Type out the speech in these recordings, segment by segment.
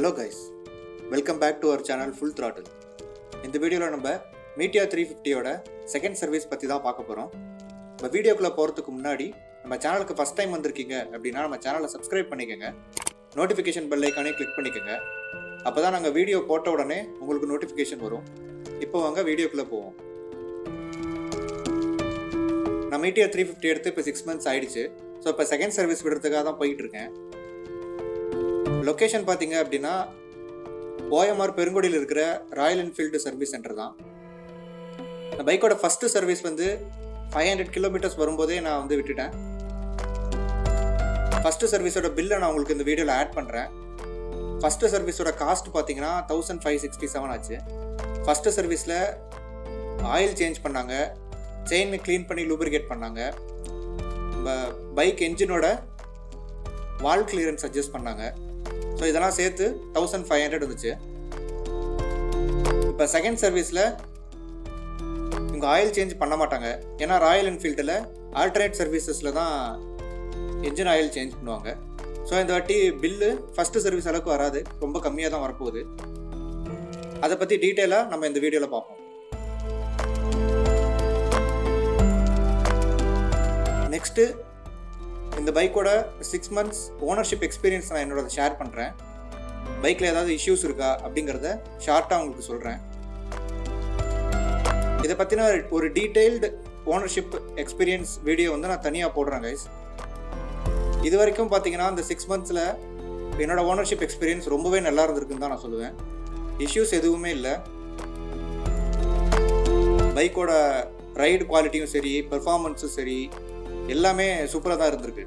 Hello guys, welcome back to our channel Full Throttle. இந்த வீடியோவில் நம்ம Meteor350 ஓட செகண்ட் சர்வீஸ் பற்றி தான் பார்க்க போகிறோம். நம்ம வீடியோக்குள்ளே போகிறதுக்கு முன்னாடி நம்ம சேனலுக்கு ஃபஸ்ட் டைம் வந்திருக்கீங்க அப்படின்னா நம்ம சேனலை சப்ஸ்கிரைப் பண்ணிக்கோங்க, நோட்டிஃபிகேஷன் பெல் ஐக்கானே கிளிக் பண்ணிக்கோங்க. அப்போ தான் நாங்கள் வீடியோ போட்ட உடனே உங்களுக்கு நோட்டிஃபிகேஷன் வரும். இப்போ வாங்க வீடியோக்குள்ளே போவோம். நான் Meteor350 எடுத்து இப்போ 6 months ஆயிடுச்சு. ஸோ இப்போ செகண்ட் சர்வீஸ் விடுறதுக்காக தான் போயிட்டு இருக்கேன். லொக்கேஷன் பார்த்தீங்க அப்படின்னா ஓஎம்ஆர் பெருங்குடியில் இருக்கிற ராயல் என்ஃபீல்டு சர்வீஸ் சென்டர் தான். இந்த பைக்கோட ஃபஸ்ட்டு சர்வீஸ் வந்து 500 கிலோமீட்டர்ஸ் வரும்போதே நான் வந்து விட்டுட்டேன். ஃபஸ்ட்டு சர்வீஸோட பில்லை நான் உங்களுக்கு இந்த வீடியோவில் ஆட் பண்ணுறேன். ஃபஸ்ட்டு சர்வீஸோட காஸ்ட் பார்த்தீங்கன்னா 1567 ஆச்சு. ஃபஸ்ட்டு சர்வீஸில் ஆயில் சேஞ்ச் பண்ணாங்க, செயின் க்ளீன் பண்ணி லூப்ரிகேட் பண்ணாங்க, பைக் என்ஜினோட வால் கிளியரன்ஸ் அட்ஜஸ்ட் பண்ணாங்க. ஸோ இதெல்லாம் சேர்த்து 1500 வந்துச்சு. இப்போ செகண்ட் சர்வீஸில் இவங்க ஆயில் சேஞ்ச் பண்ண மாட்டாங்க. ஏன்னா ராயல் என்ஃபீல்டில் ஆல்டர்னேட் சர்வீசஸில் தான் என்ஜின் ஆயில் சேஞ்ச் பண்ணுவாங்க. ஸோ இந்த வாட்டி பில்லு ஃபஸ்ட்டு சர்வீஸ் அளவுக்கு வராது, ரொம்ப கம்மியாக தான் வரப்போகுது. அதை பற்றி டீட்டெயிலாக நம்ம இந்த வீடியோவில் பார்ப்போம். நெக்ஸ்ட்டு இந்த பைக்கோட 6 months ஓனர்ஷிப் எக்ஸ்பீரியன்ஸ் நான் என்னோட ஷேர் பண்ணுறேன். பைக்கில் ஏதாவது இஷ்யூஸ் இருக்கா அப்படிங்கிறத ஷார்ட்டாக உங்களுக்கு சொல்கிறேன். இதை பற்றின ஒரு டீட்டெயில்டு ஓனர்ஷிப் எக்ஸ்பீரியன்ஸ் வீடியோ வந்து நான் தனியாக போடுறேன் கைஸ். இது வரைக்கும் பார்த்தீங்கன்னா இந்த 6 monthsல என்னோட ஓனர்ஷிப் எக்ஸ்பீரியன்ஸ் ரொம்பவே நல்லா இருந்திருக்குன்னு தான் நான் சொல்லுவேன். இஷ்யூஸ் எதுவுமே இல்லை. பைக்கோட ரைடு குவாலிட்டியும் சரி, பெர்ஃபார்மன்ஸும் சரி, எல்லாமே சூப்பராக தான் இருந்திருக்கு.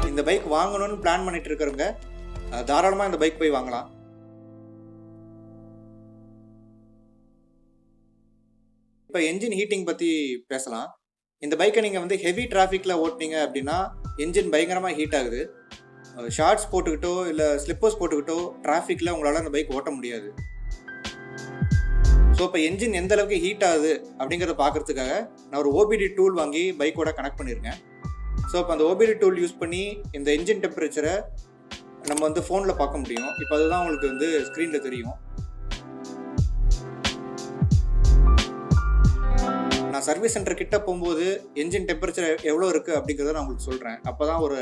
இந்த பைக் வாங்கணும்னு பிளான் பண்ணிட்டு இருக்கிறவங்க தாராளமாக இந்த பைக் போய் வாங்கலாம். இப்போ என்ஜின் ஹீட்டிங் பற்றி பேசலாம். இந்த பைக்கை நீங்கள் வந்து ஹெவி டிராஃபிக்கில் ஓட்டினீங்க அப்படின்னா என்ஜின் பயங்கரமாக ஹீட் ஆகுது. ஷார்ட்ஸ் போட்டுக்கிட்டோ இல்லை ஸ்லிப்பர்ஸ் போட்டுக்கிட்டோ டிராஃபிக்கில் உங்களால் அந்த பைக் ஓட்ட முடியாது. ஸோ இப்போ என்ஜின் எந்த அளவுக்கு ஹீட் ஆகுது அப்படிங்கிறத பார்க்குறதுக்காக நான் ஒரு ஓபிடி டூல் வாங்கி பைக்கோட கனெக்ட் பண்ணியிருக்கேன். ஸோ இப்போ அந்த ஓபிடி டூல் யூஸ் பண்ணி இந்த என்ஜின் டெம்பரேச்சரை நம்ம வந்து ஃபோனில் பார்க்க முடியும். இப்போ அதுதான் உங்களுக்கு வந்து ஸ்க்ரீனில் தெரியும். நான் சர்வீஸ் சென்டர் கிட்ட போகும்போது என்ஜின் டெம்பரேச்சர் எவ்வளோ இருக்குது அப்படிங்கிறத நான் உங்களுக்கு சொல்கிறேன். அப்போ தான் ஒரு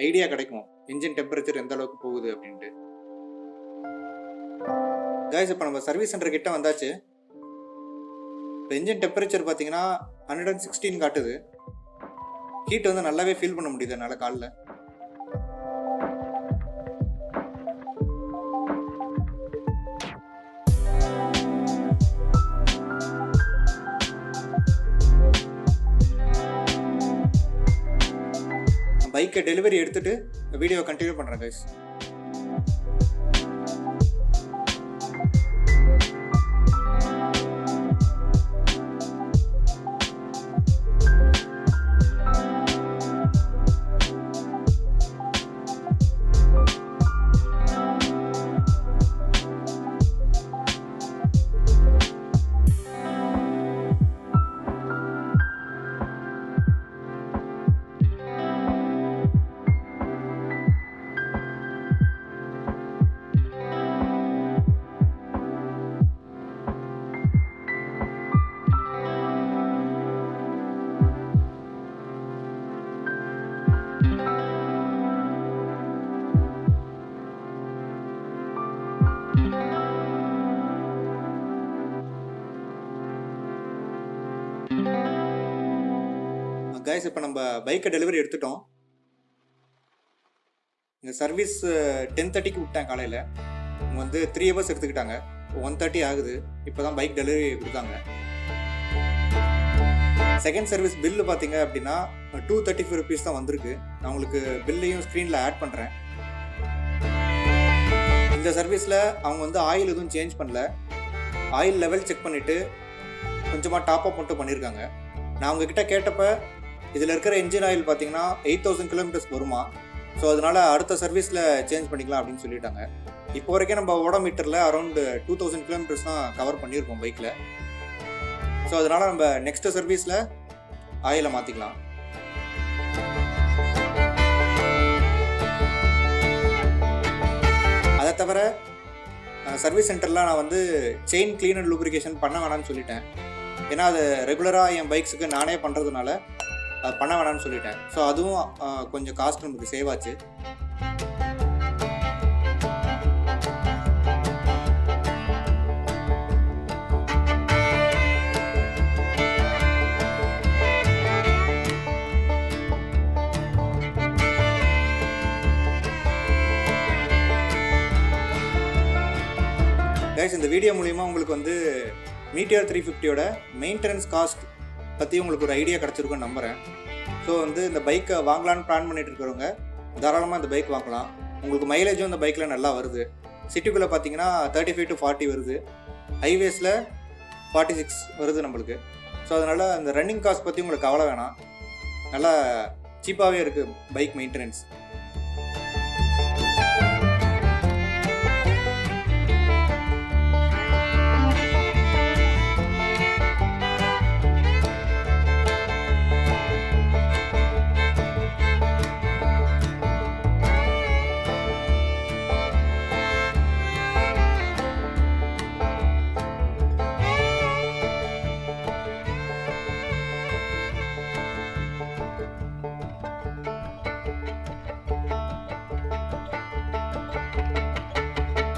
ஐடியா கிடைக்கும் என்ஜின் டெம்பரேச்சர் எந்த அளவுக்கு போகுது அப்படின்ட்டு. கைஸ், இப்போ நம்ம சர்வீஸ் சென்டர் கிட்ட வந்தாச்சு. இப்போ என்ஜின் டெம்பரேச்சர் பார்த்தீங்கன்னா 116 காட்டுது. ஹீட் வந்து நல்லாவே ஃபீல் பண்ண முடியுது என்னால் காலில். பைக்கை டெலிவரி எடுத்துட்டு வீடியோ கண்டினியூ பண்ணுறேன் கைஸ். கைஸ், இப்போ நம்ம பைக்கை டெலிவரி எடுத்துட்டோம். இந்த சர்வீஸ் 10:30க்கு விட்டேன் காலையில். அவங்க வந்து 3 hours எடுத்துக்கிட்டாங்க. 1:30 ஆகுது. இப்போ தான் பைக் டெலிவரி கொடுத்தாங்க. செகண்ட் சர்வீஸ் பில்லு பார்த்தீங்க அப்படின்னா 234 rupees தான் வந்திருக்கு. நான் உங்களுக்கு பில்லையும் ஸ்க்ரீனில் ஆட் பண்ணுறேன். இந்த சர்வீஸில் அவங்க வந்து ஆயில் எதுவும் சேஞ்ச் பண்ணல. ஆயில் லெவல் செக் பண்ணிவிட்டு கொஞ்சமாக டாப் அப் மட்டும் பண்ணியிருக்காங்க. நான் அவங்கக்கிட்ட கேட்டப்போ இதில் இருக்கிற என்ஜின் ஆயில் பார்த்தீங்கன்னா 8000 kilometers வருமா. ஸோ அதனால் அடுத்த சர்வீஸில் சேஞ்ச் பண்ணிக்கலாம் அப்படின்னு சொல்லிட்டாங்க. இப்போ வரைக்கும் நம்ம ஓடோமீட்டரில் அரௌண்ட் 2000 kilometers தான் கவர் பண்ணியிருக்கோம் பைக்கில். ஸோ அதனால் நம்ம நெக்ஸ்ட் சர்வீஸில் ஆயிலை மாற்றிக்கலாம். சர்வீஸ் சென்டரில் நான் வந்து செயின் க்ளீன் அண்ட் லூப்ரிகேஷன் பண்ண வேணாம்னு சொல்லிட்டேன். ஏன்னா அது ரெகுலராக என் பைக்ஸுக்கு நானே பண்ணுறதுனால அது பண்ண வேணாம்னு சொல்லிட்டேன். ஸோ அதுவும் கொஞ்சம் காஸ்ட் நமக்கு சேவ் ஆச்சு. கைஸ், இந்த வீடியோ மூலிமா உங்களுக்கு வந்து Meteor 350யோட மெயின்டெனன்ஸ் காஸ்ட் பற்றி உங்களுக்கு ஒரு ஐடியா கிடச்சிருக்குன்னு நம்புகிறேன். ஸோ வந்து இந்த பைக்கை வாங்கலான்னு பிளான் பண்ணிட்டு இருக்கிறவங்க தாராளமாக இந்த பைக் வாங்கலாம். உங்களுக்கு மைலேஜும் இந்த பைக்கில் நல்லா வருது. சிட்டிக்குள்ளே பார்த்தீங்கன்னா 35 to 40 வருது, ஹைவேஸில் 46 வருது நம்மளுக்கு. ஸோ அதனால் அந்த ரன்னிங் காஸ்ட் பற்றி உங்களுக்கு கவலை வேணாம், நல்லா சீப்பாகவே இருக்குது பைக் மெயின்டெனன்ஸ்.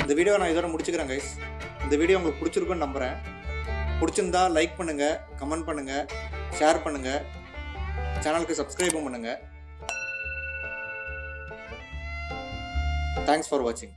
இந்த வீடியோ நான் இதோட முடிச்சுக்கிறேன் கைஸ். இந்த வீடியோ உங்களுக்கு பிடிச்சிருக்குன்னு நம்புகிறேன். பிடிச்சிருந்தா லைக் பண்ணுங்கள், கமெண்ட் பண்ணுங்கள், ஷேர் பண்ணுங்கள், சேனலுக்கு சப்ஸ்கிரைபும் பண்ணுங்கள். தேங்க்ஸ் ஃபார் வாட்சிங்.